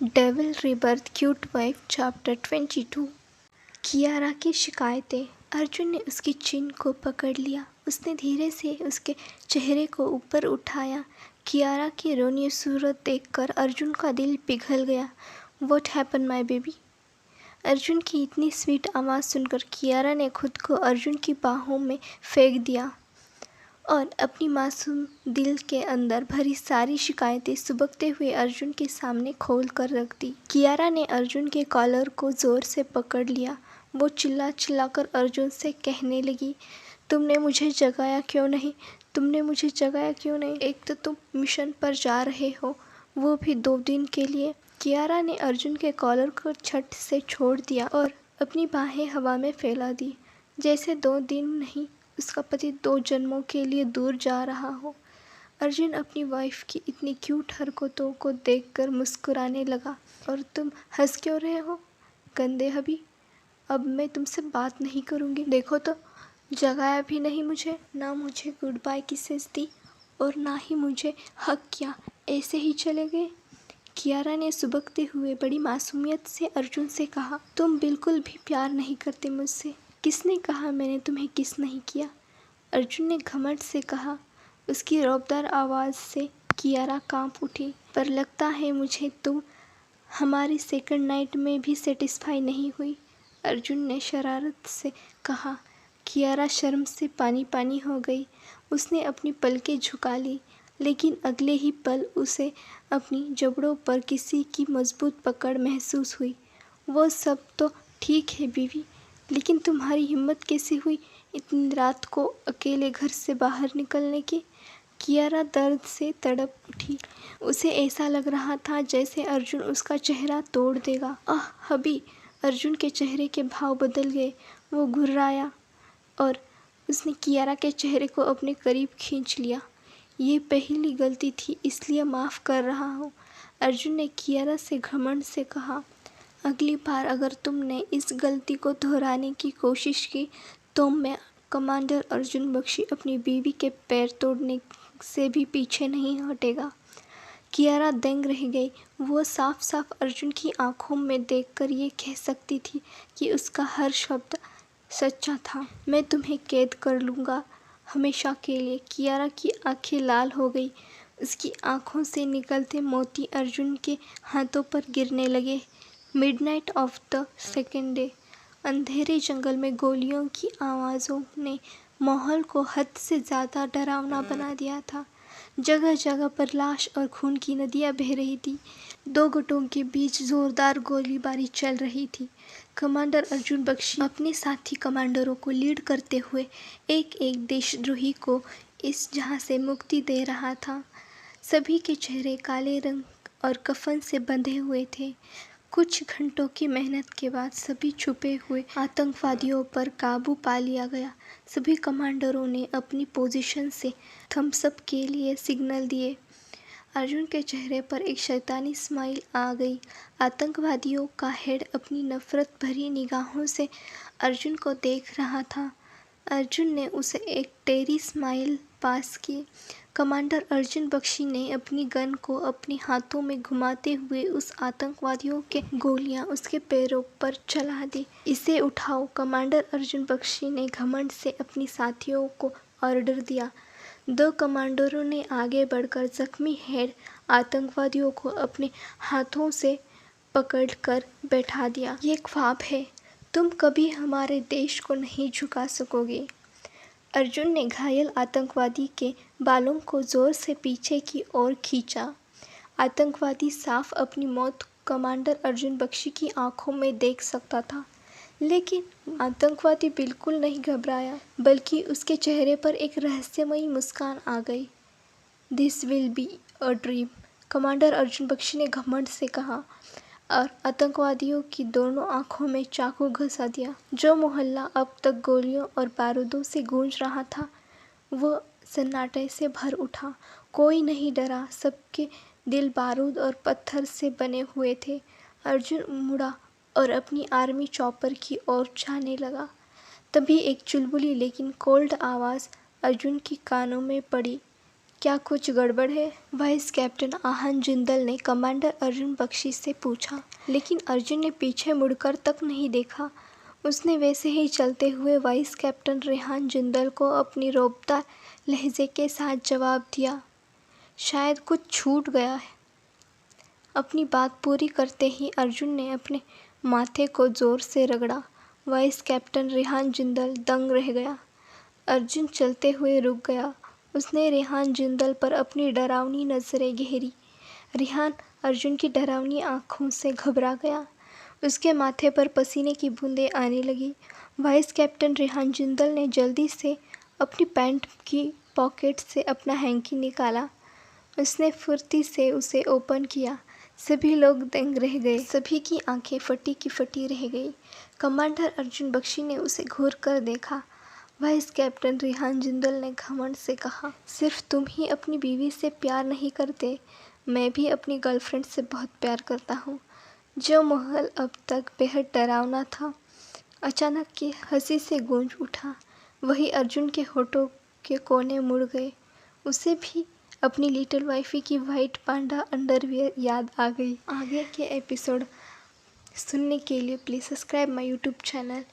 Devil rebirth cute wife chapter 22। Kiara की शिकायतें। अर्जुन ने उसकी चिन को पकड़ लिया। उसने धीरे से उसके चेहरे को ऊपर उठाया। कियारा की रोनी सूरत देखकर अर्जुन का दिल पिघल गया। What happen my baby? Arjun की इतनी स्वीट आवाज़ सुनकर कियारा ने खुद को अर्जुन की बाहों में फेंक दिया और अपनी मासूम दिल के अंदर भरी सारी शिकायतें सुबकते हुए अर्जुन के सामने खोल कर रख दी। कियारा ने अर्जुन के कॉलर को ज़ोर से पकड़ लिया। वो चिल्ला चिल्लाकर अर्जुन से कहने लगी, तुमने मुझे जगाया क्यों नहीं? तुमने मुझे जगाया क्यों नहीं? एक तो तुम मिशन पर जा रहे हो, वो भी 2 दिन के लिए। कियारा ने अर्जुन के कॉलर को झट से छोड़ दिया और अपनी बाहें हवा में फैला दी, जैसे 2 दिन नहीं, उसका पति 2 जन्मों के लिए दूर जा रहा हो। अर्जुन अपनी वाइफ की इतनी क्यूट हरकतों को देखकर मुस्कुराने लगा। और तुम हंस क्यों रहे हो, गंदे हबी? अब मैं तुमसे बात नहीं करूँगी। देखो तो, जगाया भी नहीं मुझे, ना मुझे गुड बाय किसेस दी और ना ही मुझे हक किया, ऐसे ही चले गए। कियारा ने सुबकते हुए बड़ी मासूमियत से अर्जुन से कहा, तुम बिल्कुल भी प्यार नहीं करते मुझसे। किसने कहा मैंने तुम्हें किस नहीं किया? अर्जुन ने घमंड से कहा। उसकी रौबदार आवाज़ से कियारा कांप उठी। पर लगता है मुझे तुम हमारी सेकंड नाइट में भी सेटिस्फाई नहीं हुई, अर्जुन ने शरारत से कहा। कियारा शर्म से पानी पानी हो गई। उसने अपनी पलकें झुका ली, लेकिन अगले ही पल उसे अपनी जबड़ों पर किसी की मजबूत पकड़ महसूस हुई। वो सब तो ठीक है बीवी, लेकिन तुम्हारी हिम्मत कैसे हुई इतनी रात को अकेले घर से बाहर निकलने की? कियारा दर्द से तड़प उठी। उसे ऐसा लग रहा था जैसे अर्जुन उसका चेहरा तोड़ देगा। आह हबी! अर्जुन के चेहरे के भाव बदल गए। वो घुर्राया और उसने कियारा के चेहरे को अपने करीब खींच लिया। ये पहली गलती थी, इसलिए माफ़ कर रहा हूँ, अर्जुन ने कियारा से घमंड से कहा। अगली बार अगर तुमने इस गलती को दोहराने की कोशिश की तो मैं कमांडर अर्जुन बख्शी अपनी बीवी के पैर तोड़ने से भी पीछे नहीं हटेगा। कियारा दंग रह गई। वो साफ साफ अर्जुन की आंखों में देखकर ये कह सकती थी कि उसका हर शब्द सच्चा था। मैं तुम्हें कैद कर लूँगा हमेशा के लिए। कियारा की आंखें लाल हो गई। उसकी आंखों से निकलते मोती अर्जुन के हाथों पर गिरने लगे। Midnight of the second day. अंधेरे जंगल में गोलियों की आवाज़ों ने माहौल को हद से ज़्यादा डरावना बना दिया था। जगह जगह पर लाश और खून की नदियाँ बह रही थी। 2 गुटों के बीच जोरदार गोलीबारी चल रही थी। कमांडर अर्जुन बख्शी अपने साथी कमांडरों को लीड करते हुए एक एक देशद्रोही को इस जहां से मुक्ति दे रहा था। सभी के चेहरे काले रंग और कफन से बंधे हुए थे। कुछ घंटों की मेहनत के बाद सभी छुपे हुए आतंकवादियों पर काबू पा लिया गया। सभी कमांडरों ने अपनी पोजीशन से थम्स अप के लिए सिग्नल दिए। अर्जुन के चेहरे पर एक शैतानी स्माइल आ गई। आतंकवादियों का हेड अपनी नफरत भरी निगाहों से अर्जुन को देख रहा था। अर्जुन ने उसे एक टेरी स्माइल पास की। कमांडर अर्जुन बख्शी ने अपनी गन को अपने हाथों में घुमाते हुए उस आतंकवादियों के गोलियां उसके पैरों पर चला दी। इसे उठाओ, कमांडर अर्जुन बख्शी ने घमंड से अपनी साथियों को ऑर्डर दिया। 2 कमांडरों ने आगे बढ़कर जख्मी हेड आतंकवादियों को अपने हाथों से पकड़कर बैठा दिया। ये ख्वाब है, तुम कभी हमारे देश को नहीं झुका सकोगे। अर्जुन ने घायल आतंकवादी के बालों को जोर से पीछे की ओर खींचा। आतंकवादी साफ अपनी मौत कमांडर अर्जुन बख्शी की आंखों में देख सकता था, लेकिन आतंकवादी बिल्कुल नहीं घबराया, बल्कि उसके चेहरे पर एक रहस्यमयी मुस्कान आ गई। This will be a dream, commander Arjun Bakshi ने घमंड से कहा और आतंकवादियों की दोनों आंखों में चाकू घुसा दिया। जो मोहल्ला अब तक गोलियों और बारूदों से गूंज रहा था, वो सन्नाटे से भर उठा। कोई नहीं डरा, सबके दिल बारूद और पत्थर से बने हुए थे। अर्जुन मुड़ा और अपनी आर्मी चॉपर की ओर जाने लगा। तभी एक चुलबुली लेकिन कोल्ड आवाज़ अर्जुन की कानों में पड़ी। क्या कुछ गड़बड़ है? वाइस कैप्टन आहान जिंदल ने कमांडर अर्जुन बख्शी से पूछा, लेकिन अर्जुन ने पीछे मुड़कर तक नहीं देखा। उसने वैसे ही चलते हुए वाइस कैप्टन रेहान जिंदल को अपनी रौबदार लहजे के साथ जवाब दिया, शायद कुछ छूट गया है। अपनी बात पूरी करते ही अर्जुन ने अपने माथे को जोर से रगड़ा। वाइस कैप्टन रेहान जिंदल दंग रह गया। अर्जुन चलते हुए रुक गया। उसने रेहान जिंदल पर अपनी डरावनी नज़रें घेरी। रेहान अर्जुन की डरावनी आंखों से घबरा गया। उसके माथे पर पसीने की बूंदें आने लगी। वाइस कैप्टन रेहान जिंदल ने जल्दी से अपनी पैंट की पॉकेट से अपना हैंकी निकाला। उसने फुर्ती से उसे ओपन किया। सभी लोग दंग रह गए। सभी की आंखें फटी की फटी रह गई। कमांडर अर्जुन बख्शी ने उसे घूर कर देखा। वाइस कैप्टन रेहान जिंदल ने घमंड से कहा, सिर्फ तुम ही अपनी बीवी से प्यार नहीं करते, मैं भी अपनी गर्लफ्रेंड से बहुत प्यार करता हूँ। जो माहौल अब तक बेहद डरावना था, अचानक की हंसी से गूंज उठा। वही अर्जुन के होठों के कोने मुड़ गए। उसे भी अपनी लिटिल वाइफी की वाइट पांडा अंडरवियर याद आ गई। आगे के एपिसोड सुनने के लिए please subscribe my YouTube channel.